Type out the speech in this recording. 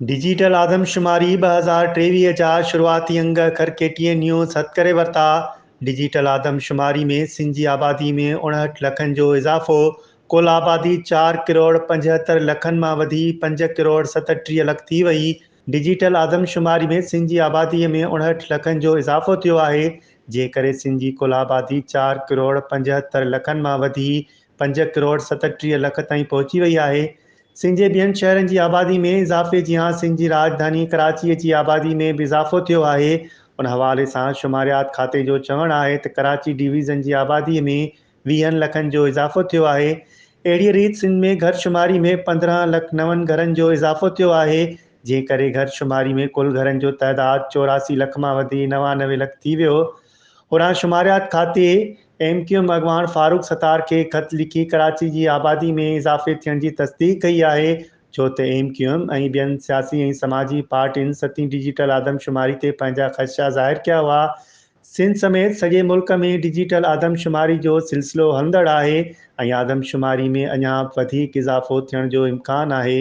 Digital आदमशुमारी 2023 जा शुरुआती अंग खरकेटीअ न्यूज़ हथ करे वरिता। डिजिटल आदमशुमारी में सिंध जी आबादी में 59 लखनि जो इज़ाफ़ो। कुल आबादी 4 करोड़ 75 लखनि मां वधी 5 करोड़ 37 लख थी वई। डिजिटल आदमशुमारी में सिंध जी आबादीअ में 59 लखनि जो इज़ाफ़ो थियो आहे, जंहिं करे सिंध जी कुल आबादी 4 करोड़ 75 लखनि मां वधी 5 करोड़ 37 लख ताईं पहुची वई आहे। सिंध जे ॿियनि शहरनि जी आबादी में इज़ाफ़े जी सिंध जी राजधानी कराचीअ जी आबादी में बि इज़ाफ़ो थियो आहे। उन हवाले सां शुमारियात खाते जो चवणु आहे त कराची डिवीज़न जी आबादीअ में 20 लखनि जो इज़ाफ़ो थियो आहे। अहिड़ीअ रीति सिंध में घरशुमारी में 15 लख नवनि घरनि जो इज़ाफ़ो थियो आहे, जंहिं करे घरशुमारी में कुल घरनि जो तइदादु 84 लख मां वधी 99 लख थी वियो। होरां शुमारियात खाते MQM अॻवान फारूक सतार खे ख़त लिखी कराची जी आबादी में इज़ाफ़े थियण जी तस्दीक कई आहे, छो त MQM ऐं ॿियनि सियासी ऐं समाजी पार्टियुनि सतीं डिजिटल आदमशुमारी ते पंहिंजा ख़दशा ज़ाहिर कया हुआ। सिंध समेत सॼे मुल्क में डिजिटल आदमशुमारी जो सिलसिलो हलंदड़ आहे ऐं आदमशुमारी में अञा वधीक इज़ाफ़ो थियण जो इम्कानु आहे।